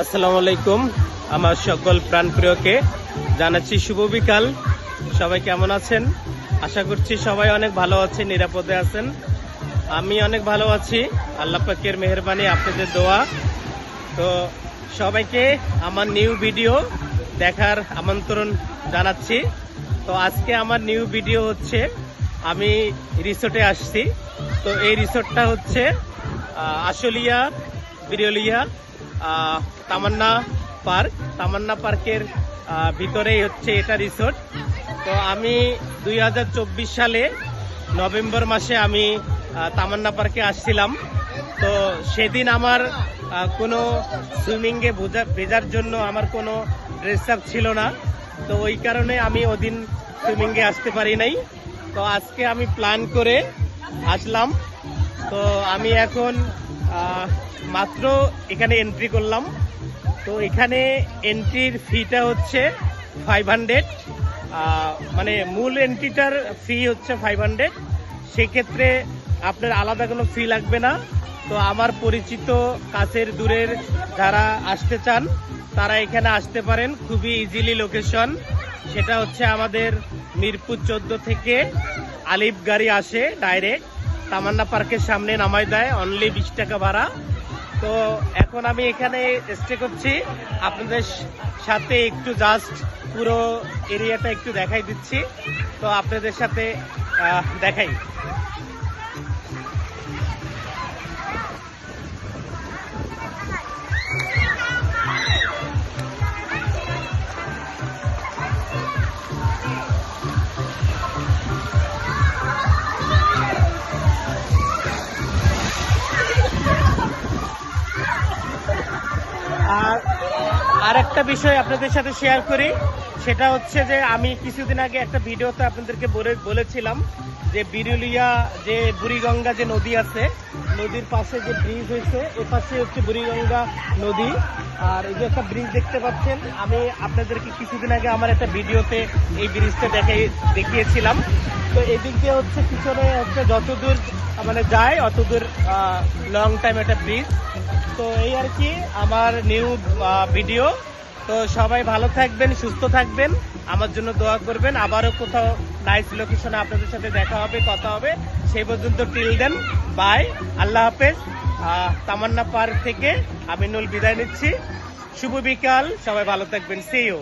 আসসালামু আলাইকুম। আমার সকল প্রাণপ্রিয়কে জানাচ্ছি শুভ বিকাল। সবাই কেমন আছেন? আশা করছি সবাই অনেক ভালো আছেন, নিরাপদে আছেন। আমি অনেক ভালো আছি, আল্লাহ পাকের মেহেরবানি, আপনাদের দোয়া। তো সবাইকে আমার নিউ ভিডিও দেখার আমন্ত্রণ জানাচ্ছি। তো আজকে আমার নিউ ভিডিও হচ্ছে আমি রিসোর্টে আসছি। তো এই রিসোর্টটা হচ্ছে আশুলিয়া বিরলিয়া তামান্না পার্ক। তামান্না পার্কের ভিতরেই হচ্ছে এটা রিসোর্ট। তো আমি 2024 সালে নভেম্বর মাসে আমি তামান্না পার্কে আসছিলাম। তো সেদিন আমার কোনো সুইমিংয়ে ভেজার জন্য আমার কোনো ড্রেস আপ ছিল না। তো ওই কারণে আমি ওদিন সুইমিংয়ে আসতে পারি নাই। তো আজকে আমি প্ল্যান করে আসলাম। তো আমি এখন মাত্র এখানে এন্ট্রি করলাম। তো এখানে এন্ট্রির ফিটা হচ্ছে 500, মানে মূল এন্ট্রিটার ফি হচ্ছে 500। সেক্ষেত্রে আপনার আলাদা কোনো ফি লাগবে না। তো আমার পরিচিত কাছের দূরের যারা আসতে চান তারা এখানে আসতে পারেন, খুবই ইজিলি লোকেশন। সেটা হচ্ছে আমাদের মিরপুর 14 থেকে আলিফ গাড়ি আসে ডাইরেক্ট তামান্না পার্কের সামনে নামায় দেয়, অনলি 20 টাকা ভাড়া। তো এখন আমি এখানে স্টে করছি, আপনাদের সাথে একটু জাস্ট পুরো এরিয়াটা একটু দেখাই দিচ্ছি। তো আপনাদের সাথে দেখাই। আর একটা বিষয় আপনাদের সাথে শেয়ার করি, সেটা হচ্ছে যে আমি কিছুদিন আগে একটা ভিডিওতে আপনাদেরকে বলেছিলাম যে বিরুলিয়া যে বুড়িগঙ্গা যে নদী আছে, নদীর পাশে যে ব্রিজ হয়েছে, এ পাশে হচ্ছে বুড়িগঙ্গা নদী। আর এই যে একটা ব্রিজ দেখতে পাচ্ছেন, আমি আপনাদেরকে কিছুদিন আগে আমার একটা ভিডিওতে এই ব্রিজটা দেখিয়েছিলাম। তো এদিক দিয়ে হচ্ছে পিছনে হচ্ছে যতদূর মানে যায় অতদূর লং টাইম একটা ব্রিজ। তো এই আর কি আমার নিউ ভিডিও। তো সবাই ভালো থাকবেন, সুস্থ থাকবেন, আমার জন্য দোয়া করবেন। আবারও কোথাও নাইস লোকেশনে আপনাদের সাথে দেখা হবে, কথা হবে। সেই পর্যন্ত টিল দেন, বাই, আল্লাহ হাফেজ। তামান্না পার্ক থেকে আমি নুল বিদায় নিচ্ছি। শুভ বিকাল, সবাই ভালো থাকবেন, সি ইউ।